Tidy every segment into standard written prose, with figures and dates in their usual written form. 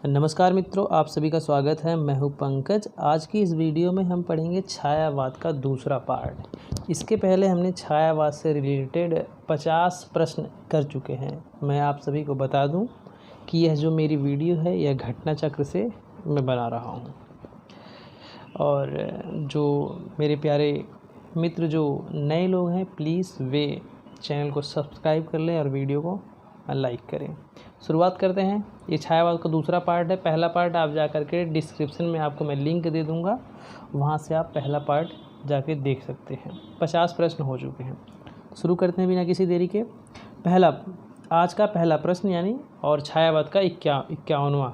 नमस्कार मित्रों, आप सभी का स्वागत है। मैं हूं पंकज। आज की इस वीडियो में हम पढ़ेंगे छायावाद का दूसरा पार्ट। इसके पहले हमने छायावाद से रिलेटेड 50 प्रश्न कर चुके हैं। मैं आप सभी को बता दूं कि यह जो मेरी वीडियो है यह घटना चक्र से मैं बना रहा हूं। और जो मेरे प्यारे मित्र जो नए लोग हैं, प्लीज़ वे चैनल को सब्सक्राइब कर लें और वीडियो को लाइक करें। शुरुआत करते हैं। ये छायावाद का दूसरा पार्ट है। पहला पार्ट आप जा कर के डिस्क्रिप्शन में आपको मैं लिंक दे दूंगा, वहाँ से आप पहला पार्ट जाके देख सकते हैं। 50 प्रश्न हो चुके हैं। शुरू करते हैं बिना किसी देरी के। आज का पहला प्रश्न यानी और छायावाद का 51वां।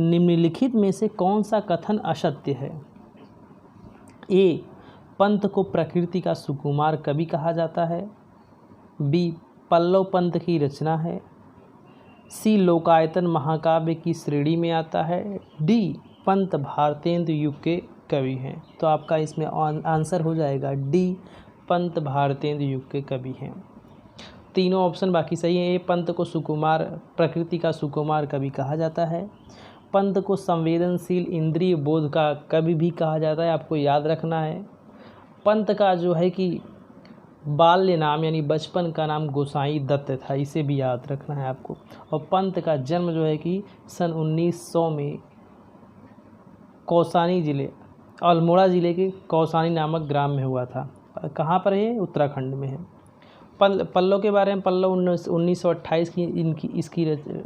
निम्नलिखित में से कौन सा कथन असत्य है? ए, पंत को प्रकृति का सुकुमार कवि कहा जाता है। बी, पल्लव पंत की रचना है। सी, लोकायतन महाकाव्य की श्रेणी में आता है। डी, पंत भारतेंदु युग के कवि हैं। तो आपका इसमें आंसर हो जाएगा डी, पंत भारतेंदु युग के कवि हैं। तीनों ऑप्शन बाकी सही हैं। ए, पंत को सुकुमार प्रकृति का सुकुमार कवि कहा जाता है। पंत को संवेदनशील इंद्रिय बोध का कवि भी कहा जाता है, आपको याद रखना है। पंत का जो है कि बाल्य नाम यानी बचपन का नाम गोसाई दत्त था, इसे भी याद रखना है आपको। और पंत का जन्म जो है कि सन 1900 में कौसानी ज़िले, अल्मोड़ा ज़िले के कौसानी नामक ग्राम में हुआ था। कहाँ पर है? उत्तराखंड में है। पल्लव के बारे में, पल्लव 1928 की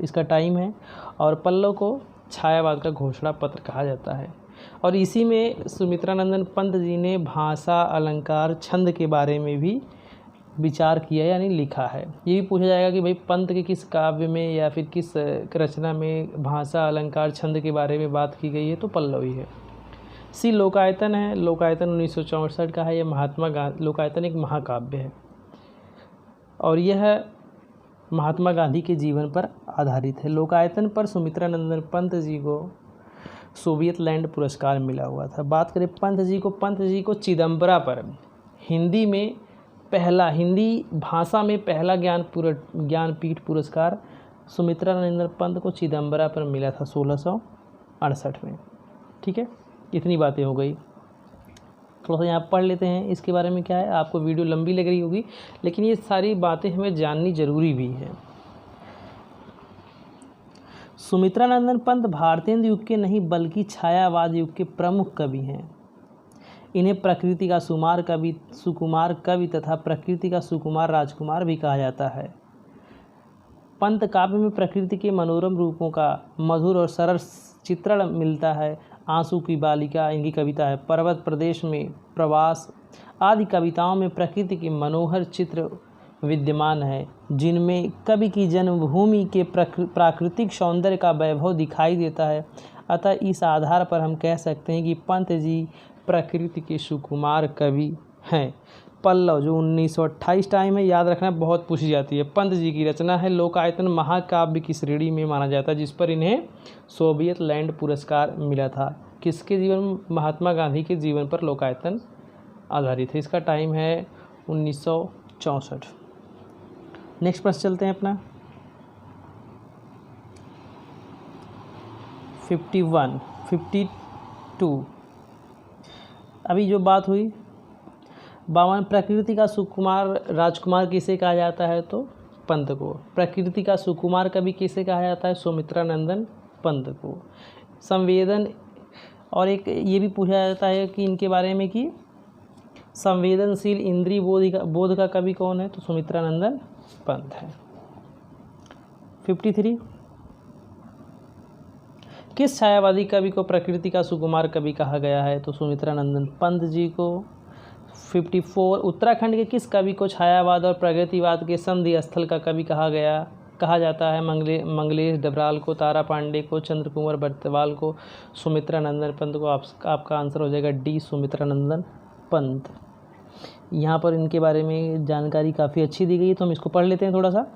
इसका टाइम है। और पल्लव को छायावाद का घोषणा पत्र कहा जाता है। और इसी में सुमित्रानंदन पंत जी ने भाषा, अलंकार, छंद के बारे में भी विचार किया यानी लिखा है। ये भी पूछा जाएगा कि भाई पंत के किस काव्य में या फिर किस रचना में भाषा, अलंकार, छंद के बारे में बात की गई है, तो पल्लव ही है। सी, लोकायतन है। लोकायतन 1964 का है। यह लोकायतन एक महाकाव्य है और यह महात्मा गांधी के जीवन पर आधारित है। लोकायतन पर सुमित्रानंदन पंत जी को सोवियत लैंड पुरस्कार मिला हुआ था। बात करें पंत जी को चिदम्बरा पर हिंदी भाषा में पहला ज्ञानपीठ पुरस्कार सुमित्रानंदन पंत को चिदम्बरा पर मिला था 1668 में। ठीक है, इतनी बातें हो गई। थोड़ा सा यहाँ पढ़ लेते हैं इसके बारे में क्या है। आपको वीडियो लंबी लग रही होगी, लेकिन ये सारी बातें हमें जाननी जरूरी भी है। सुमित्रानंदन पंत भारतेंदु युग के नहीं बल्कि छायावाद युग के प्रमुख कवि हैं। इन्हें प्रकृति का सुकुमार कवि तथा प्रकृति का सुकुमार राजकुमार भी कहा जाता है। पंत काव्य में प्रकृति के मनोरम रूपों का मधुर और सरल चित्रण मिलता है। आंसू की बालिका इनकी कविता है। पर्वत प्रदेश में प्रवास आदि कविताओं में प्रकृति के मनोहर चित्र विद्यमान है, जिनमें कवि की जन्मभूमि के प्राकृतिक सौंदर्य का वैभव दिखाई देता है। अतः इस आधार पर हम कह सकते हैं कि पंत जी प्रकृति के सुकुमार कवि हैं। पल्लव जो 1928 टाइम है, याद रखना, बहुत पूछी जाती है। पंत जी की रचना है। लोकायतन महाकाव्य की श्रेणी में माना जाता है, जिस पर इन्हें सोवियत लैंड पुरस्कार मिला था। किसके जीवन? महात्मा गांधी के जीवन पर लोकायतन आधारित है। इसका टाइम है 1964। नेक्स्ट प्रश्न चलते हैं अपना 52। अभी जो बात हुई 52, प्रकृति का सुकुमार राजकुमार किसे कहा जाता है? तो पंत को। प्रकृति का सुकुमार कवि किसे कहा जाता है? सुमित्रानंदन पंत को। संवेदन, और एक ये भी पूछा जाता है कि इनके बारे में कि संवेदनशील इंद्रिय बोध का कवि कौन है? तो सुमित्रानंदन पंत है। 53, किस छायावादी कवि को प्रकृति का सुकुमार कवि कहा गया है? तो सुमित्रानंदन पंत जी को। 54, उत्तराखंड के किस कवि को छायावाद और प्रगतिवाद के संधि स्थल का कवि कहा जाता है? मंगलेश डबराल को, तारा पांडे को, चंद्रकुमार बर्तवाल को, सुमित्रानंदन पंत को। आपका आंसर हो जाएगा डी, सुमित्रानंदन पंत। यहाँ पर इनके बारे में जानकारी काफ़ी अच्छी दी गई है, तो हम इसको पढ़ लेते हैं थोड़ा सा।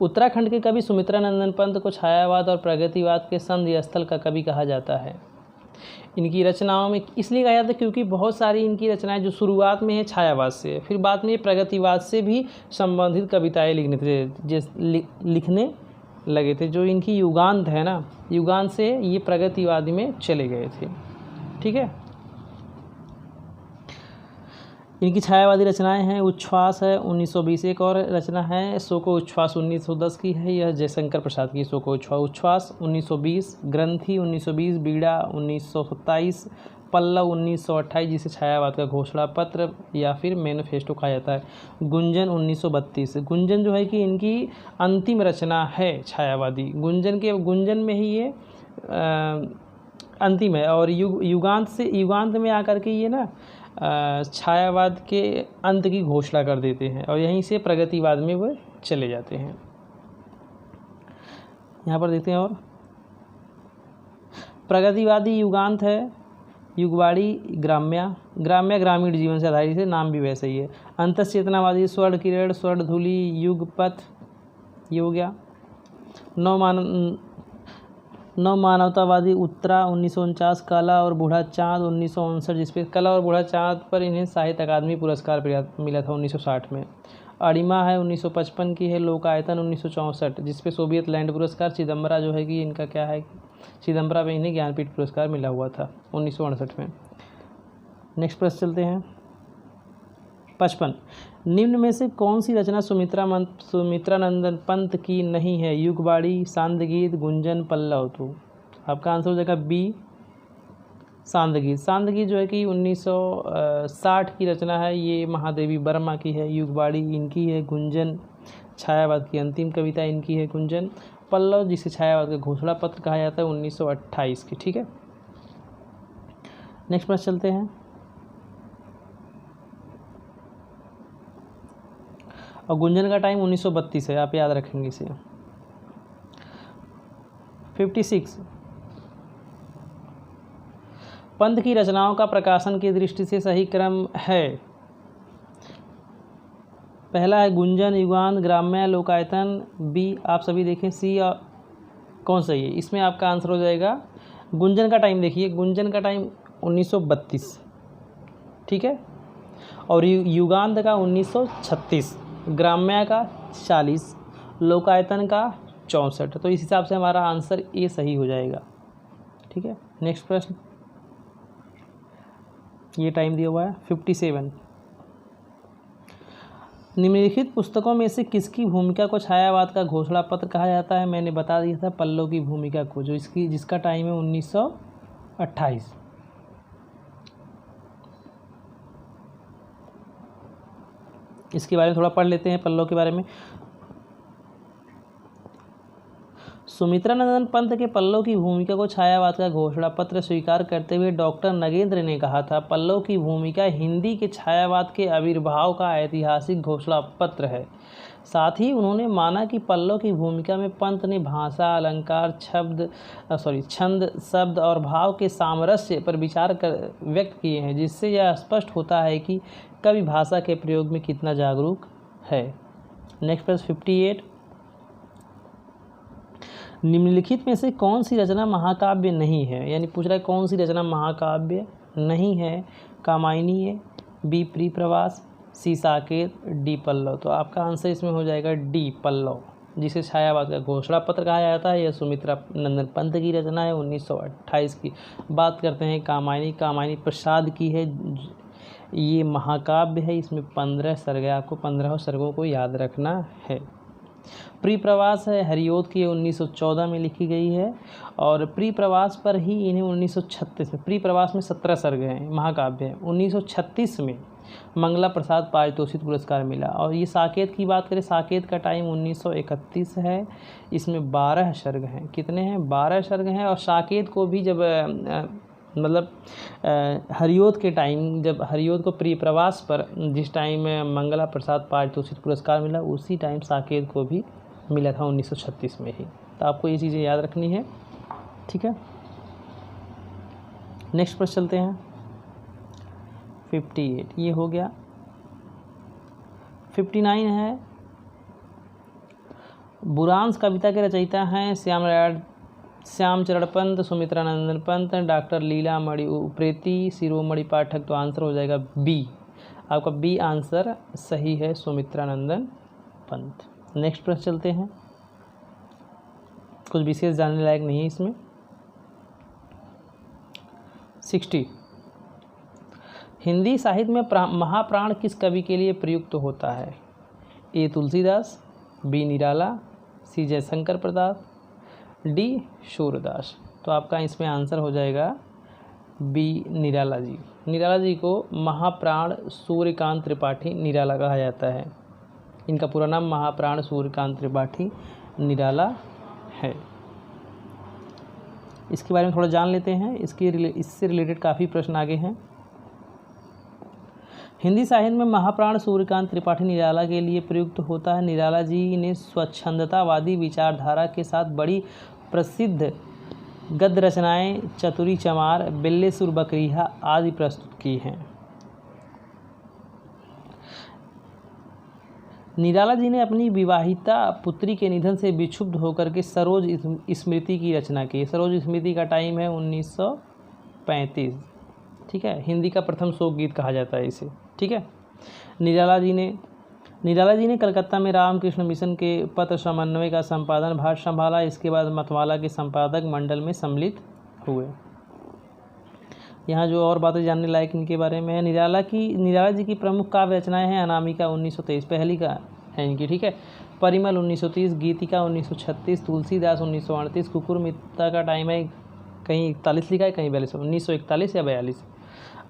उत्तराखंड के कवि सुमित्रानंदन पंत को छायावाद और प्रगतिवाद के संधि स्थल का कवि कहा जाता है। इनकी रचनाओं में इसलिए कहा जाता है क्योंकि बहुत सारी इनकी रचनाएं जो शुरुआत में है छायावाद से, फिर बाद में ये प्रगतिवाद से भी संबंधित कविताएं लिखने लगे थे। जो इनकी युगांत है ना, युगांत से ये प्रगतिवादी में चले गए थे। ठीक है, इनकी छायावादी रचनाएं हैं उच्छ्वास है 1920, एक और रचना है सो को उच्छ्वास 1910 की है, यह जयशंकर प्रसाद की सो को उच्छ्वास 1920, ग्रंथि 1920, बीड़ा 1927, पल्लव 1928 जिसे छायावाद का घोषणा पत्र या फिर मैनिफेस्टो कहा जाता है, गुंजन 1932। गुंजन जो है कि इनकी अंतिम रचना है छायावादी, गुंजन में ही ये अंतिम है। और युगांत में आकर के ये ना छायावाद के अंत की घोषणा कर देते हैं और यहीं से प्रगतिवाद में वो चले जाते हैं। यहाँ पर देखते हैं और प्रगतिवादी युगांत है युगवाड़ी ग्रामीण जीवन से आधारित है, नाम भी वैसे ही है। अंतश्चेतनावादी स्वर्ण किरण, स्वर्ण धूलि, युगपथ, ये हो गया। नव मानवतावादी उत्तरा 1949, कला और बूढ़ा चाँद 1959 जिसपे कला और बूढ़ा चाँद पर इन्हें साहित्य अकादमी पुरस्कार मिला था 1960 में। अरिमा है 1955 की है। लोकायतन 1964 जिसपे सोवियत लैंड पुरस्कार। चिदम्बरा जो है कि इनका क्या है, चिदम्बरा में इन्हें ज्ञानपीठ पुरस्कार मिला हुआ था 1968 में। नेक्स्ट प्रश्न चलते हैं 55, निम्न में से कौन सी रचना सुमित्रानंदन पंत की नहीं है? युगवाड़ी, सांदगीत, गुंजन, पल्लव। तो आपका आंसर हो जाएगा बी सांदगीत। सांदगीत जो है कि 1960 की रचना है, ये महादेवी वर्मा की है। युगवाड़ी इनकी है। गुंजन छायावाद की अंतिम कविता इनकी है गुंजन। पल्लव जिसे छायावाद का घोषणा पत्र कहा जाता है 1928 की। ठीक है, नेक्स्ट प्रश्न चलते हैं। और गुंजन का टाइम 1932 है, आप याद रखेंगे इसे। 56, पंत की रचनाओं का प्रकाशन की दृष्टि से सही क्रम है। पहला है गुंजन, युगांत, ग्राम्य, लोकायतन। बी आप सभी देखें, सी कौन सही है? इसमें आपका आंसर हो जाएगा गुंजन का टाइम। देखिए गुंजन का टाइम 1932, ठीक है, और युगांत का 1936, ग्राम्य का 40, लोकायतन का 64। तो इस हिसाब से हमारा आंसर ए सही हो जाएगा। ठीक है, नेक्स्ट प्रश्न, ये टाइम दिया हुआ है 57, निम्नलिखित पुस्तकों में से किसकी भूमिका को छायावाद का घोषणा पत्र कहा जाता है? मैंने बता दिया था पल्लव की भूमिका को, जो जिसका टाइम है 1928। इसके बारे में थोड़ा पढ़ लेते हैं पल्लव के बारे में। सुमित्रानंदन पंत के पल्लव की भूमिका को छायावाद का घोषणा पत्र स्वीकार करते हुए डॉक्टर नगेंद्र ने कहा था, पल्लव की भूमिका हिंदी के छायावाद के आविर्भाव का ऐतिहासिक घोषणा पत्र है। साथ ही उन्होंने माना कि पल्लव की भूमिका में पंत ने भाषा, अलंकार, छंद, शब्द और भाव के सामरस्य पर विचार व्यक्त किए हैं, जिससे यह स्पष्ट होता है कि कवि भाषा के प्रयोग में कितना जागरूक है। नेक्स्ट प्रश्न 58, निम्नलिखित में से कौन सी रचना महाकाव्य नहीं है? यानी पूछ रहा है कौन सी रचना महाकाव्य नहीं है? कामायनी है, बी प्रिप्रवास, सी साकेत, डी पल्लव। तो आपका आंसर इसमें हो जाएगा डी पल्लव, जिसे छायावाद का घोषणा पत्र कहा जाता है। यह सुमित्रानंदन पंत की रचना है 1928 की। बात करते हैं कामायनी प्रसाद की है। ये महाकाव्य है, इसमें 15 सर्ग है, आपको 15 सर्गों को याद रखना है। प्रिप्रवास है हरिओद की, 1914 में लिखी गई है, और प्रिप्रवास पर ही इन्हें 1936 में, प्रिप्रवास में 17 सर्ग हैं, महाकाव्य है। 1936 में मंगला प्रसाद पारितोषिक पुरस्कार मिला। और ये साकेत की बात करें, साकेत का टाइम 1931 है, इसमें 12 सर्ग हैं। कितने हैं? 12 सर्ग हैं। और साकेत को भी जब हरिओद के टाइम, जब हरिओद को प्रिप्रवास पर जिस टाइम मंगला प्रसाद पारितोषिक पुरस्कार मिला, उसी टाइम साकेत को भी मिला था 1936 में ही। तो आपको ये चीज़ें याद रखनी है। ठीक है, नेक्स्ट प्रश्न चलते हैं 58, ये हो गया। 59 है, बुरांश कविता के रचयिता हैं श्यामचरण पंत, सुमित्रानंदन पंत, डॉक्टर लीलामणि उप्रेती, शिरोमणि पाठक। तो आंसर हो जाएगा बी। आपका बी आंसर सही है, सुमित्रानंदन पंत। नेक्स्ट प्रश्न चलते हैं, कुछ विशेष जानने लायक नहीं है इसमें। 60, हिंदी साहित्य में महाप्राण किस कवि के लिए प्रयुक्त होता है? ए तुलसीदास, बी निराला, सी जयशंकर प्रसाद, डी सूरदास। तो आपका इसमें आंसर हो जाएगा बी निराला जी। निराला जी को महाप्राण सूर्यकांत त्रिपाठी निराला कहा जाता है। इनका पूरा नाम महाप्राण सूर्यकांत त्रिपाठी निराला है। इसके बारे में थोड़ा जान लेते हैं, इससे रिलेटेड काफ़ी प्रश्न आगे हैं। हिंदी साहित्य में महाप्राण सूर्यकांत त्रिपाठी निराला के लिए प्रयुक्त होता है। निराला जी ने स्वच्छंदतावादी विचारधारा के साथ बड़ी प्रसिद्ध गद्य रचनाएं चतुरी चमार, बिल्ले सुर बकरीहा आदि प्रस्तुत की हैं। निराला जी ने अपनी विवाहिता पुत्री के निधन से विक्षुब्ध होकर के सरोज स्मृति की रचना की। सरोज स्मृति का टाइम है 1935। ठीक है, हिंदी का प्रथम शोक गीत कहा जाता है इसे। ठीक है, निराला जी ने कलकत्ता में रामकृष्ण मिशन के पत्र समन्वय का संपादन भार संभाला। इसके बाद मतवाला के संपादक मंडल में सम्मिलित हुए। यहाँ जो और बातें जानने लायक इनके बारे में है, निराला जी की प्रमुख काव्य रचनाएं हैं अनामिका 1923 पहली का है इनकी। ठीक है, परिमल 1930, गीतिका 1936, तुलसीदास 1938, कुकुर मित्ता का टाइम है कहीं 41 लिखा है कहीं 42, 1941 या 42।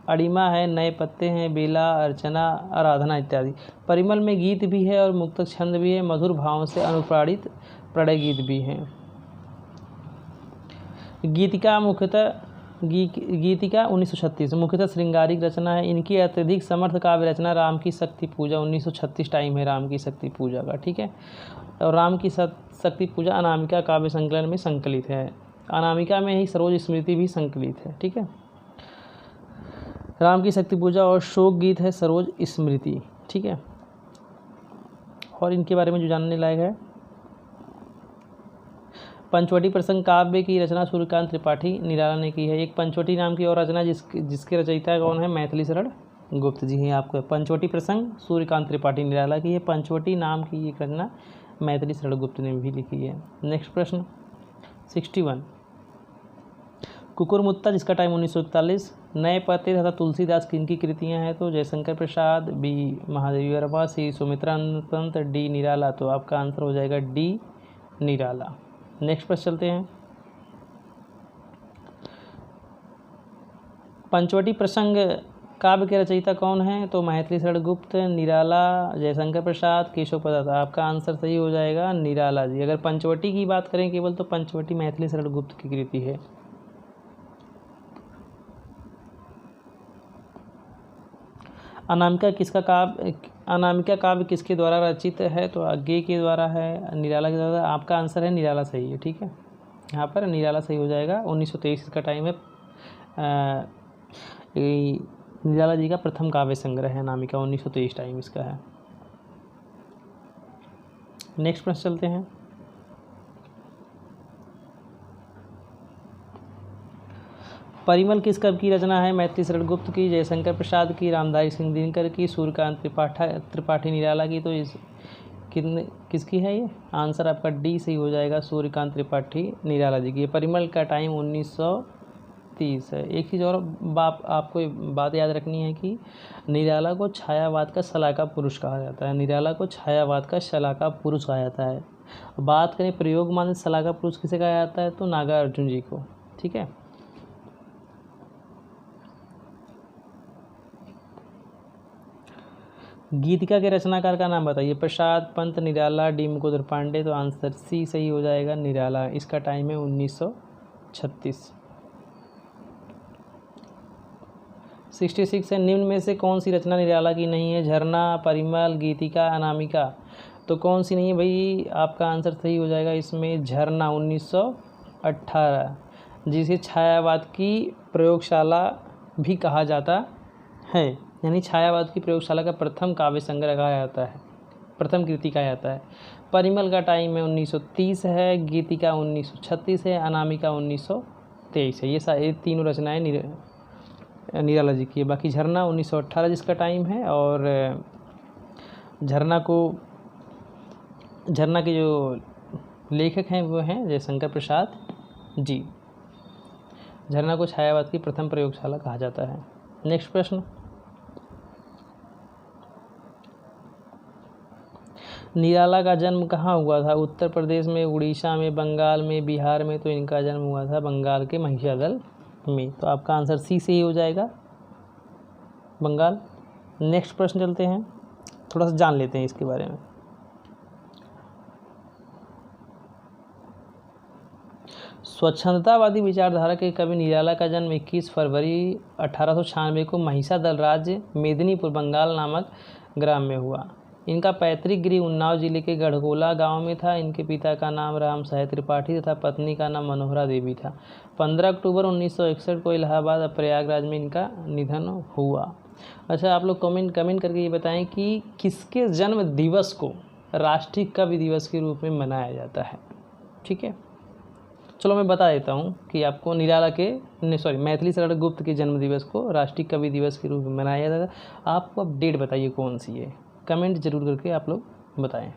अड़िमा है, नए पत्ते हैं, बेला, अर्चना, आराधना इत्यादि। परिमल में गीत भी है और मुक्तक छंद भी है, मधुर भावों से अनुप्राणित प्रणय गीत भी हैं। गीतिका 1936 मुख्यतः श्रृंगारिक रचना है। इनकी अत्यधिक समर्थ काव्य रचना राम की शक्ति पूजा 1936 टाइम है राम की शक्ति पूजा का। ठीक है, और राम की शक्ति पूजा अनामिका काव्य संकलन में संकलित है। अनामिका में ही सरोज स्मृति भी संकलित है। ठीक है, राम की शक्ति पूजा और शोक गीत है सरोज स्मृति। ठीक है, और इनके बारे में जो जानने लायक है, पंचवटी प्रसंग काव्य की रचना सूर्यकांत त्रिपाठी निराला ने की है। एक पंचवटी नाम की और रचना जिसके रचयिता कौन है? मैथिली शरण गुप्त जी हैं। आपको पंचवटी प्रसंग सूर्यकांत त्रिपाठी निराला की है। पंचवटी नाम की एक रचना मैथिली शरण गुप्त ने भी लिखी है। नेक्स्ट प्रश्न 61, कुकुरमुत्ता जिसका टाइम 1941, नए पत्ते तथा तुलसीदास की इनकी कृतियाँ हैं। तो जयशंकर प्रसाद, बी महादेवी वर्मा, सी सुमित्रानंद पंत, डी निराला। तो आपका आंसर हो जाएगा डी निराला। नेक्स्ट प्रश्न चलते हैं, पंचवटी प्रसंग काव्य के रचयिता कौन है? तो मैथिली शरण गुप्त, निराला, जयशंकर प्रसाद, केशव प्रसाद। आपका आंसर सही हो जाएगा निराला जी। अगर पंचवटी की बात करें केवल तो पंचवटी मैथिली शरण गुप्त की कृति है। अनामिका काव्य किसके द्वारा रचित है? तो आगे के द्वारा है, निराला के द्वारा। आपका आंसर है निराला सही है। ठीक है, यहाँ पर निराला सही हो जाएगा। 1923 का टाइम है। निराला जी का प्रथम काव्य संग्रह है अनामिका, 1923 टाइम इसका है। नेक्स्ट प्रश्न चलते हैं, परिमल किस कवि की रचना है? मैथिली शरण गुप्त की, जयशंकर प्रसाद की, रामधारी सिंह दिनकर की, सूर्यकांत त्रिपाठी निराला की। तो इस किसकी है ये? आंसर आपका डी सही हो जाएगा, सूर्यकांत त्रिपाठी निराला जी की। परिमल का टाइम 1930 है। एक चीज़ और आपको बात याद रखनी है कि निराला को छायावाद का शलाका पुरुष कहा जाता है। निराला को छायावाद का शलाका पुरुष कहा जाता है। बात करें प्रयोग मान शलाका पुरुष किसे कहा जाता है? तो नागार्जुन जी को। ठीक है, गीतिका के रचनाकार का नाम बताइए। प्रसाद, पंत, निराला, डी मुकुंद पांडे। तो आंसर सी सही हो जाएगा निराला। इसका टाइम है 1936। 66 है, निम्न में से कौन सी रचना निराला की नहीं है? झरना, परिमल, गीतिका, अनामिका। तो कौन सी नहीं है भाई? आपका आंसर सही हो जाएगा इसमें झरना 1918, जिसे छायावाद की प्रयोगशाला भी कहा जाता है। यानी छायावाद की प्रयोगशाला का प्रथम काव्य संग्रह कहा जाता है। प्रथम कृति कहा जाता है। परिमल का टाइम है 1930 है, गीतिका 1936 है, अनामिका 1923 है। ये तीनों रचनाएं निराला जी की है। बाकी झरना 1918 जिसका टाइम है, और झरना के जो लेखक हैं वो हैं जयशंकर प्रसाद जी। झरना को छायावाद की प्रथम प्रयोगशाला कहा जाता है। नेक्स्ट प्रश्न, निराला का जन्म कहाँ हुआ था? उत्तर प्रदेश में, उड़ीसा में, बंगाल में, बिहार में। तो इनका जन्म हुआ था बंगाल के महिषादल में। तो आपका आंसर सी से ही हो जाएगा, बंगाल। नेक्स्ट प्रश्न चलते हैं, थोड़ा सा जान लेते हैं इसके बारे में। स्वच्छंदतावादी विचारधारा के कवि निराला का जन्म 21 फरवरी 1896 को महिषादल राज्य मेदिनीपुर बंगाल नामक ग्राम में हुआ। इनका पैतृक गृह उन्नाव जिले के गढ़गोला गांव में था। इनके पिता का नाम राम साहेब त्रिपाठी तथा पत्नी का नाम मनोहरा देवी था। 15 अक्टूबर 1961 को इलाहाबाद और प्रयागराज में इनका निधन हुआ। अच्छा, आप लोग कमेंट करके ये बताएं कि किसके जन्म दिवस को राष्ट्रीय कवि दिवस के रूप में मनाया जाता है। ठीक है, चलो मैं बता देता हूँ कि आपको मैथिली शरण गुप्त के जन्म दिवस को राष्ट्रीय कवि दिवस के रूप में मनाया जाता है। आपको अब डेट बताइए कौन सी है, कमेंट जरूर करके आप लोग बताएं।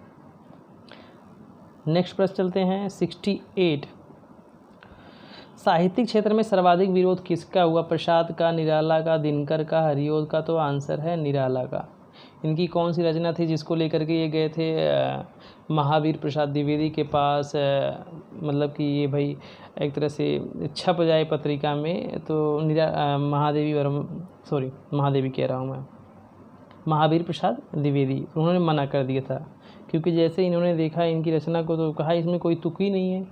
नेक्स्ट प्रश्न चलते हैं 68। साहित्यिक क्षेत्र में सर्वाधिक विरोध किसका हुआ? प्रसाद का, निराला का, दिनकर का, हरिओद का। तो आंसर है निराला का। इनकी कौन सी रचना थी जिसको लेकर के ये गए थे महावीर प्रसाद द्विवेदी के पास? मतलब कि ये भाई एक तरह से छप जाए पत्रिका में, तो महावीर प्रसाद द्विवेदी, उन्होंने मना कर दिया था। क्योंकि जैसे इन्होंने देखा इनकी रचना को तो कहा इसमें कोई तुक ही नहीं है।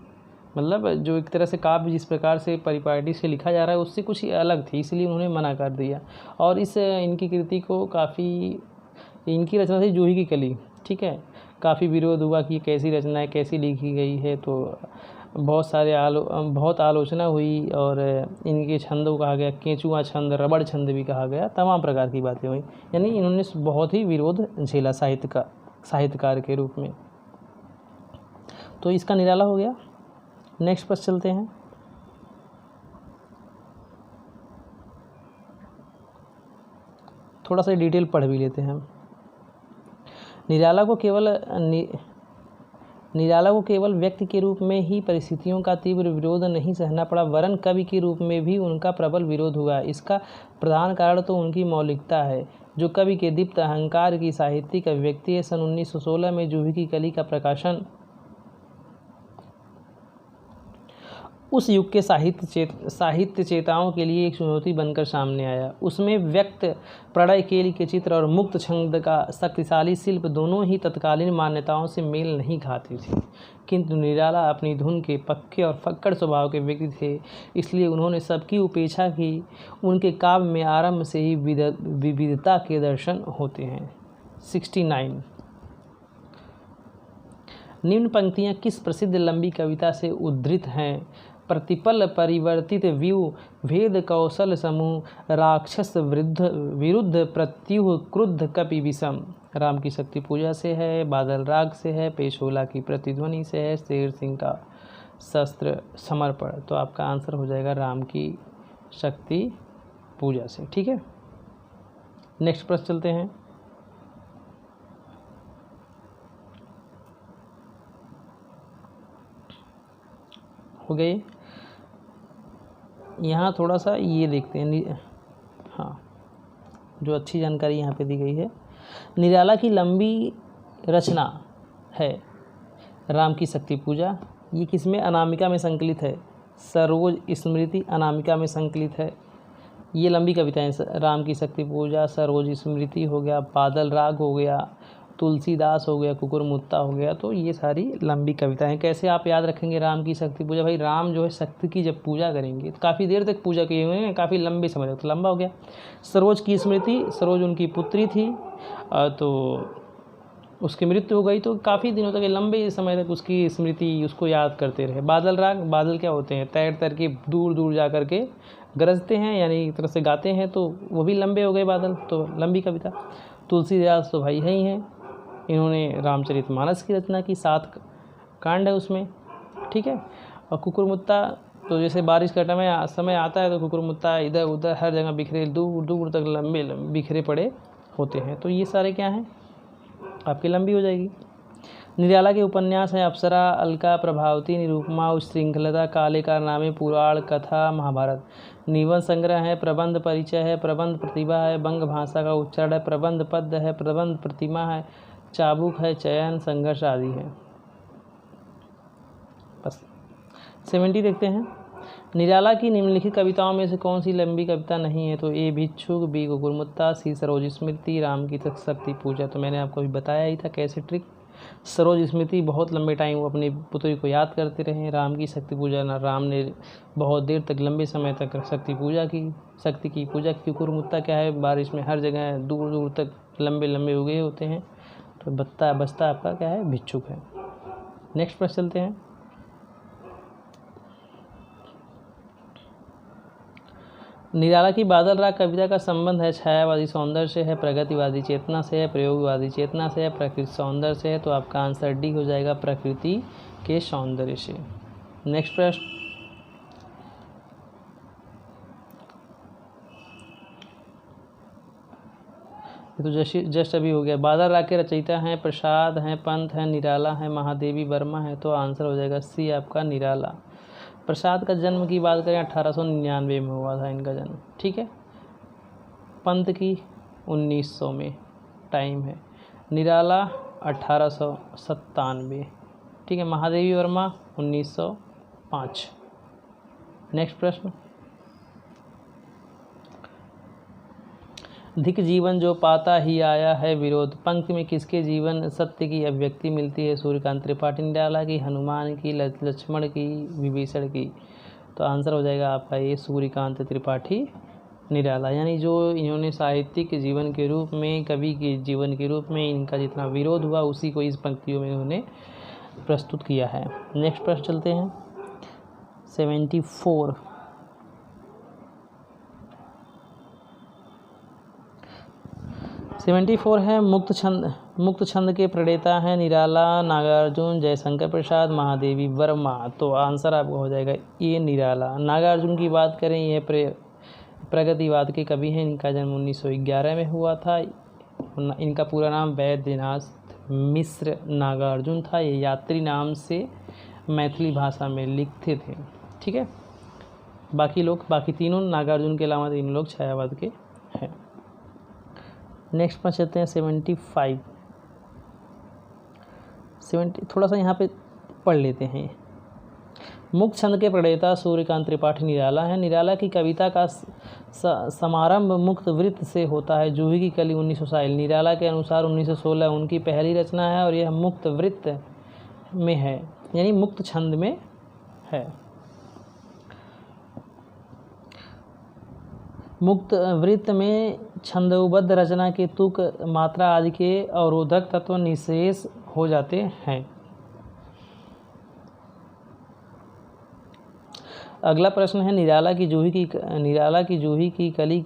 मतलब जो एक तरह से काव्य जिस प्रकार से परिपाटी से लिखा जा रहा है उससे कुछ ही अलग थी, इसलिए उन्होंने मना कर दिया। और इनकी कृति को काफ़ी, इनकी रचना थी जूही की कली। ठीक है, काफ़ी विरोध हुआ कि कैसी रचना है, कैसी लिखी गई है। तो बहुत आलोचना हुई, और इनके छंदों कहा गया, केंचुआ छंद, रबड़ छंद भी कहा गया, तमाम प्रकार की बातें हुई। यानी इन्होंने बहुत ही विरोध झेला साहित्यकार के रूप में। तो इसका निराला हो गया। नेक्स्ट पर चलते हैं। थोड़ा सा डिटेल पढ़ भी लेते हैं हम। निराला को केवल व्यक्ति के रूप में ही परिस्थितियों का तीव्र विरोध नहीं सहना पड़ा, वरन कवि के रूप में भी उनका प्रबल विरोध हुआ। इसका प्रधान कारण तो उनकी मौलिकता है, जो कवि के दीप्त अहंकार की साहित्यिक अभिव्यक्ति है। सन 1916 में जूही की कली का प्रकाशन उस युग के साहित्य चेताओं के लिए एक चुनौती बनकर सामने आया। उसमें व्यक्त प्रणय केली के चित्र और मुक्त छंद का शक्तिशाली शिल्प दोनों ही तत्कालीन मान्यताओं से मेल नहीं खाती थी। किंतु निराला अपनी धुन के पक्के और फक्कड़ स्वभाव के व्यक्ति थे, इसलिए उन्होंने सबकी उपेक्षा की। उनके काव्य में आरंभ से ही विविधता के दर्शन होते हैं। 69। निम्न पंक्तियाँ किस प्रसिद्ध लंबी कविता से उद्धृत हैं? प्रतिपल परिवर्तित व्यू, भेद कौशल समूह, राक्षस विरुद्ध प्रत्युह क्रुद्ध कपि विषम। राम की शक्ति पूजा से है, बादल राग से है, पेशोला की प्रतिध्वनि से है, शेर सिंह का शस्त्र समर्पण। तो आपका आंसर हो जाएगा राम की शक्ति पूजा से। ठीक है, नेक्स्ट प्रश्न चलते हैं। हो गए। यहाँ थोड़ा सा ये देखते हैं, हाँ, जो अच्छी जानकारी यहाँ पे दी गई है। निराला की लंबी रचना है राम की शक्ति पूजा। ये किसमें? अनामिका में संकलित है। सरोज स्मृति अनामिका में संकलित है। ये लंबी कविताएं, राम की शक्ति पूजा, सरोज स्मृति हो गया, बादल राग हो गया, तुलसीदास हो गया, कुकुरमुत्ता हो गया। तो ये सारी लंबी कविताएं। कैसे आप याद रखेंगे राम की शक्ति पूजा? भाई राम जो है शक्ति की जब पूजा करेंगे तो काफ़ी देर तक पूजा किए हुए हैं, काफ़ी लंबे समय तक, तो लंबा हो गया। सरोज की स्मृति, सरोज उनकी पुत्री थी, तो उसकी मृत्यु हो गई, तो काफ़ी दिनों तक, लंबे समय तक उसकी स्मृति, उसको याद करते रहे। बादल राग, बादल क्या होते हैं? तैर तैर के दूर दूर जा कर के गरजते हैं, यानी एक तरह से गाते हैं, तो वो भी लंबे हो गए बादल, तो लंबी कविता। तुलसीदास तो भाई है ही हैं, इन्होंने रामचरितमानस की रचना की, 7 कांड है उसमें, ठीक है। और कुकुरमुत्ता, तो जैसे बारिश का समय आता है तो कुकुरमुत्ता इधर उधर हर जगह बिखरे, दूर दूर तक लंबे बिखरे पड़े होते हैं। तो ये सारे क्या हैं, आपकी लंबी हो जाएगी। निराला के उपन्यास हैं अप्सरा, अलका, प्रभावती, निरुपमा, उच्छृंखलता, काले कारनामे, पुराण, कथा, महाभारत। निबंध संग्रह है, प्रबंध परिचय है, प्रबंध प्रतिभा है, बंग भाषा का उच्चारण है, प्रबंध पद्य है, प्रबंध प्रतिमा है, चाबुक है, चयन, संघर्ष आदि है। बस 70 देखते हैं। निराला की निम्नलिखित कविताओं में से कौन सी लंबी कविता नहीं है? तो ए भिक्षुक, बी कुकुरमुत्ता, सी सरोज स्मृति, राम की शक्ति पूजा। तो मैंने आपको अभी बताया ही था कैसे ट्रिक। सरोज स्मृति बहुत लंबे टाइम वो अपनी पुत्री को याद करते रहे। राम की शक्ति पूजा, ना राम ने बहुत देर तक लंबे समय तक शक्ति की पूजा की। कुकुरमुत्ता क्या है, बारिश में हर जगह दूर दूर तक लंबे लंबे उगे होते हैं। तो बचता आपका क्या है, भिक्षुक है। नेक्स्ट प्रश्न चलते हैं। निराला की बादल राग कविता का संबंध है छायावादी सौंदर्य से है, प्रगतिवादी चेतना से है, प्रयोगवादी चेतना से है, प्रकृति सौंदर्य से है। तो आपका आंसर डी हो जाएगा, प्रकृति के सौंदर्य से। नेक्स्ट प्रश्न, तो जस्ट अभी हो गया। बादल राग के रचयिता हैं प्रसाद हैं, पंत हैं, निराला हैं, महादेवी वर्मा है। तो आंसर हो जाएगा सी आपका, निराला। प्रसाद का जन्म की बात करें 1899 में हुआ था इनका जन्म, ठीक है। पंत की 1900 में टाइम है। निराला 1897, ठीक है। महादेवी वर्मा 1905। नेक्स्ट प्रश्न, धिक जीवन जो पाता ही आया है विरोध। पंक्ति में किसके जीवन सत्य की अभिव्यक्ति मिलती है? सूर्यकांत त्रिपाठी निराला की, हनुमान की, लक्ष्मण की, विभीषण की। तो आंसर हो जाएगा आपका ये, सूर्यकांत त्रिपाठी निराला। यानी जो इन्होंने साहित्यिक जीवन के रूप में, कवि के जीवन के रूप में इनका जितना विरोध हुआ उसी को इस पंक्तियों में इन्होंने प्रस्तुत किया है। नेक्स्ट प्रश्न चलते हैं। 74 है मुक्त छंद के प्रणेता हैं निराला, नागार्जुन, जयशंकर प्रसाद, महादेवी वर्मा। तो आंसर आपको हो जाएगा ये, निराला। नागार्जुन की बात करें, यह प्रगतिवाद के कवि हैं। इनका जन्म 1911 में हुआ था। इनका पूरा नाम वैद्यनाथ मिश्र नागार्जुन था। ये यात्री नाम से मैथिली भाषा में लिखते थे, ठीक है। बाकी तीनों नागार्जुन के अलावा 3 लोग छायावाद के हैं। नेक्स्ट पर चलते हैं 75। थोड़ा सा यहाँ पे पढ़ लेते हैं। मुक्त छंद के प्रणेता सूर्यकांत त्रिपाठी निराला है। निराला की कविता का समारंभ मुक्त वृत्त से होता है। जूही की कली 1900 निराला के अनुसार 1916 उनकी पहली रचना है और यह मुक्त वृत्त में है, यानी मुक्त छंद में है। मुक्त वृत्त में छंदोबद्ध रचना के तुक, मात्रा आदि के अवरोधक तत्व निशेष हो जाते हैं। अगला प्रश्न है, निराला की जूही की कली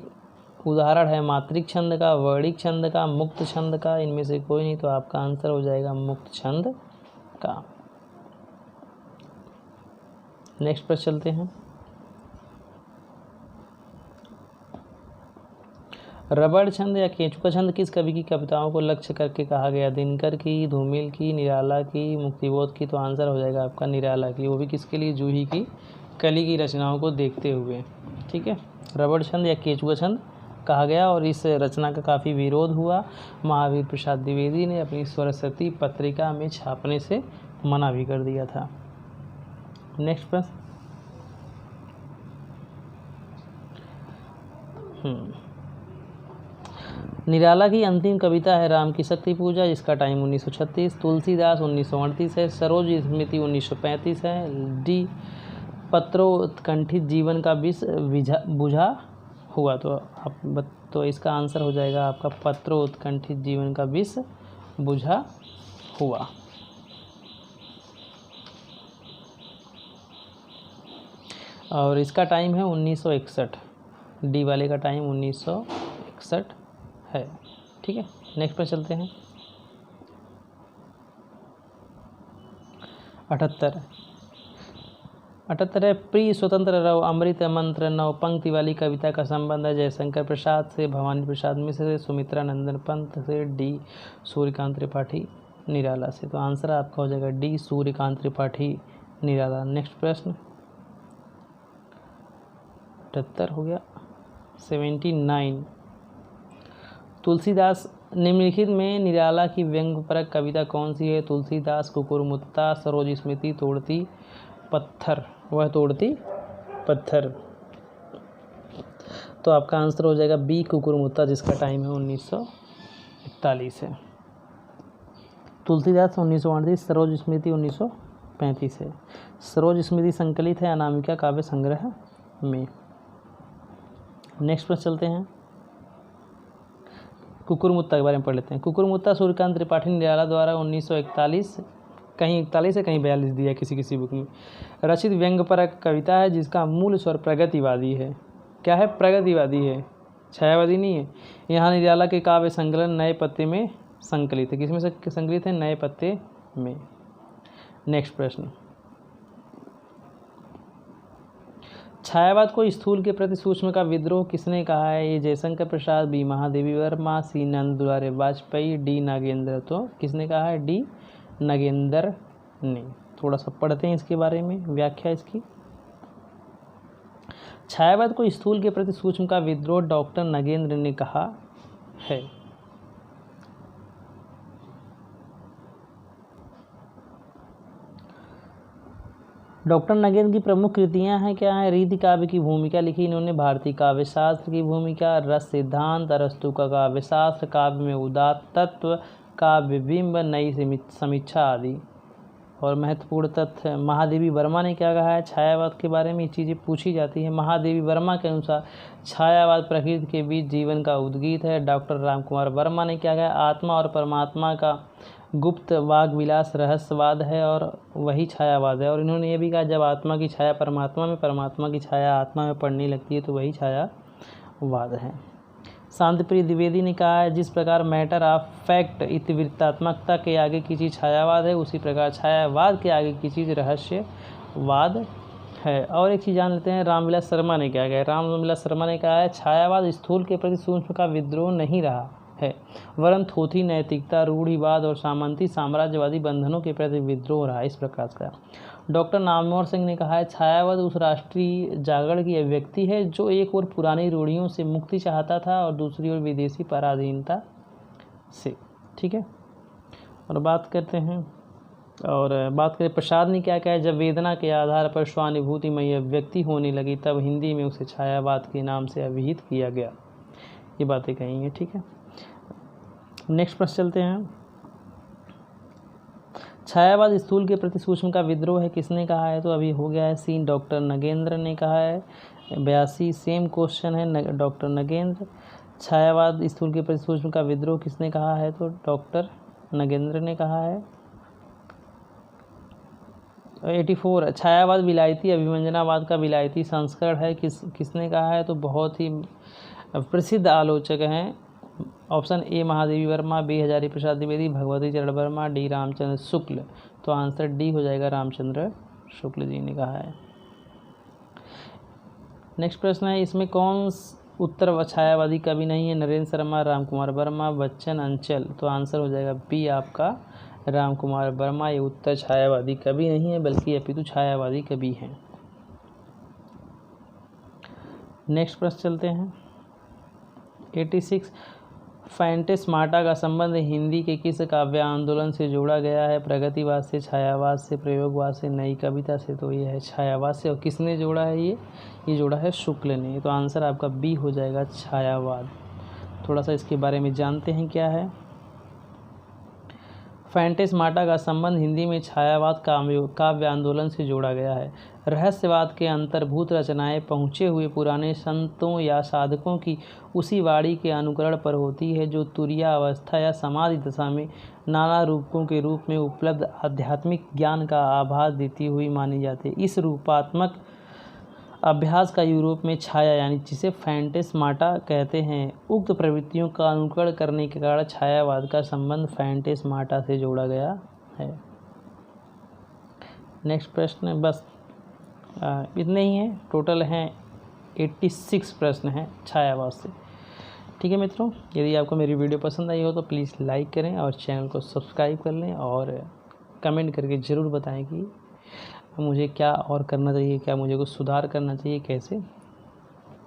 उदाहरण है मात्रिक छंद का, वर्णिक छंद का, मुक्त छंद का। इनमें से कोई नहीं। तो आपका आंसर हो जाएगा मुक्त छंद का। नेक्स्ट प्रश्न चलते हैं। रबड़ छंद या केंचुआ छंद किस कवि की कविताओं को लक्ष्य करके कहा गया? दिनकर की, धूमिल की, निराला की, मुक्तिबोध की। तो आंसर हो जाएगा आपका निराला की। वो भी किसके लिए? जूही की कली की रचनाओं को देखते हुए, ठीक है। रबड़ छंद या केंचुआ छंद कहा गया और इस रचना का काफ़ी विरोध हुआ। महावीर प्रसाद द्विवेदी ने अपनी सरस्वती पत्रिका में छापने से मना भी कर दिया था। नेक्स्ट प्रश्न, निराला की अंतिम कविता है राम की शक्ति पूजा, जिसका टाइम 1936। तुलसीदास 1938 है। सरोज स्मृति 1935 है। डी पत्रोत्कंठित जीवन का विष बुझा हुआ। तो इसका आंसर हो जाएगा आपका पत्रोत्कंठित जीवन का विष बुझा हुआ। और इसका टाइम है 1961। डी वाले का टाइम 1961 है, ठीक है। नेक्स्ट पर चलते हैं। 78 है प्रिय स्वतंत्र रहो अमृत मंत्र नौ पंक्ति वाली कविता का संबंध है जयशंकर प्रसाद से, भवानी प्रसाद मिश्र से, सुमित्रा नंदन पंत से, डी सूर्यकांत त्रिपाठी निराला से। तो आंसर आपका हो जाएगा डी सूर्यकांत त्रिपाठी निराला। नेक्स्ट प्रश्न 78 हो गया। 79 तुलसीदास निम्नलिखित में निराला की व्यंग्यपरक कविता कौन सी है? तुलसीदास, कुकुरमुत्ता, सरोज स्मृति, तोड़ती पत्थर। वह तोड़ती पत्थर। तो आपका आंसर हो जाएगा बी कुकुरमुत्ता, जिसका टाइम है 1941 है। तुलसीदास 1938, सरोज स्मृति 1935 है। सरोज स्मृति संकलित है अनामिका काव्य संग्रह में। नेक्स्ट प्रश्न चलते हैं, कुकुरमुत्ता के बारे में पढ़ लेते हैं। कुकुरमुत्ता सूर्यकांत त्रिपाठी निराला द्वारा 1941, कहीं 41 है कहीं 42 दिया है किसी बुक में, रचित व्यंग्यपरक कविता है जिसका मूल स्वर प्रगतिवादी है। क्या है? प्रगतिवादी है, छायावादी नहीं है। यहाँ निराला के काव्य संकलन नए पत्ते में संकलित है। किसमें से संकलित है? नए पत्ते में। नेक्स्ट प्रश्न, छायावाद को स्थूल के प्रति सूक्ष्म का विद्रोह किसने कहा है? ये जयशंकर प्रसाद, बी महादेवी वर्मा, सी नंद दुलारे वाजपेयी, डी नागेंद्र। तो किसने कहा है? डी नागेंद्र ने। थोड़ा सा पढ़ते हैं इसके बारे में, व्याख्या इसकी। छायावाद को स्थूल के प्रति सूक्ष्म का विद्रोह डॉक्टर नागेंद्र ने कहा है। डॉक्टर नगेंद्र की प्रमुख कृतियां हैं क्या है? रीति काव्य की भूमिका लिखी इन्होंने, भारतीय काव्य शास्त्र की भूमिका, रस सिद्धांत, अरस्तु का काव्य शास्त्र, काव्य में उदात्त तत्व, काव्य बिंब, नई समीक्षा आदि। और महत्वपूर्ण तथ्य, महादेवी वर्मा ने क्या कहा है छायावाद के बारे में? ये चीज़ें पूछी जाती हैं। महादेवी वर्मा के अनुसार छायावाद प्रकृति के बीच जीवन का उद्गीत है। डॉक्टर रामकुमार वर्मा ने क्या कहा? आत्मा और परमात्मा का गुप्त वाग विलास रहस्यवाद है और वही छायावाद है। और इन्होंने ये भी कहा जब आत्मा की छाया परमात्मा में, परमात्मा की छाया आत्मा में पड़ने लगती है तो वही छायावाद है। शांतिप्रिय द्विवेदी ने कहा है जिस प्रकार मैटर ऑफ फैक्ट इतिवृत्तात्मकता के आगे की चीज़ छायावाद है, उसी प्रकार छायावाद के आगे की चीज़ रहस्यवाद है। और एक चीज़ जान लेते हैं रामविलास शर्मा ने क्या कहा है। रामविलास शर्मा ने कहा है छायावाद स्थूल के प्रति सूक्ष्म का विद्रोह नहीं रहा है, वरन थोथी नैतिकता, रूढ़िवाद और सामंती साम्राज्यवादी बंधनों के प्रति विद्रोह रहा। इस प्रकार का डॉक्टर नामवर सिंह ने कहा है छायावाद उस राष्ट्रीय जागरण की अभिव्यक्ति है जो एक ओर पुरानी रूढ़ियों से मुक्ति चाहता था और दूसरी ओर विदेशी पराधीनता से। ठीक है, और बात करें प्रसाद ने क्या कहा है, जब वेदना के आधार पर स्वानुभूतिमय अभिव्यक्ति होने लगी तब हिंदी में उसे छायावाद के नाम से अभिहित किया गया। ये बातें कही हैं। ठीक है, नेक्स्ट प्रश्न चलते हैं। छायावाद स्थूल के प्रति सूक्ष्म का विद्रोह है किसने कहा है? तो अभी हो गया है सी डॉक्टर नगेंद्र ने कहा है। 82 सेम क्वेश्चन है डॉक्टर नगेंद्र। छायावाद स्थूल के प्रति सूक्ष्म का विद्रोह किसने कहा है? तो डॉक्टर नगेंद्र ने कहा है। 84 छायावाद विलायती अभिव्यंजनावाद का विलायती संस्करण है किसने कहा है? तो बहुत ही प्रसिद्ध आलोचक हैं। Option A Mahadevi Verma, B Hazari Prasad Dwivedi, Bhagwati Charan Verma, D Ramchandra Shukla. तो आंसर डी हो जाएगा, रामचंद्र शुक्ल जी ने कहा है। नेक्स्ट प्रश्न है इसमें कौन उत्तर छायावादी कवि नहीं है? नरेंद्र शर्मा, रामकुमार वर्मा, बच्चन, अंचल। तो आंसर हो जाएगा बी आपका रामकुमार वर्मा। ये उत्तर छायावादी कवि नहीं है बल्कि अपितु छायावादी कवि हैं। नेक्स्ट प्रश्न चलते हैं। 86 फैंटेस्माटा का संबंध हिंदी के किस काव्य आंदोलन से जोड़ा गया है? प्रगतिवाद से, छायावाद से, प्रयोगवाद से, नई कविता से। तो ये है छायावाद से। और किसने जोड़ा है? ये जोड़ा है शुक्ल ने। तो आंसर आपका बी हो जाएगा, छायावाद। थोड़ा सा इसके बारे में जानते हैं क्या है। फैंटेस्माटा का संबंध हिंदी में छायावाद काव्य आंदोलन से जोड़ा गया है। रहस्यवाद के अंतर्भूत रचनाएं पहुँचे हुए पुराने संतों या साधकों की उसी वाणी के अनुकरण पर होती है जो तुरीया अवस्था या समाधि दशा में नाना रूपों के रूप में उपलब्ध आध्यात्मिक ज्ञान का आभास देती हुई मानी जाती है। इस रूपात्मक अभ्यास का यूरोप में छाया यानी जिसे फैंटेस्माटा कहते हैं, उक्त प्रवृत्तियों का अनुकरण करने के कारण छायावाद का संबंध फैंटेस्माटा से जोड़ा गया है। नेक्स्ट प्रश्न बस इतने ही हैं। टोटल हैं 86 प्रश्न हैं छायावाद से। ठीक है मित्रों, यदि आपको मेरी वीडियो पसंद आई हो तो प्लीज़ लाइक करें और चैनल को सब्सक्राइब कर लें और कमेंट करके ज़रूर बताएं कि मुझे क्या और करना चाहिए, क्या मुझे कुछ सुधार करना चाहिए, कैसे।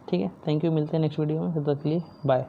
ठीक है, थैंक यू। मिलते हैं नेक्स्ट वीडियो में, तब तक के लिए बाय।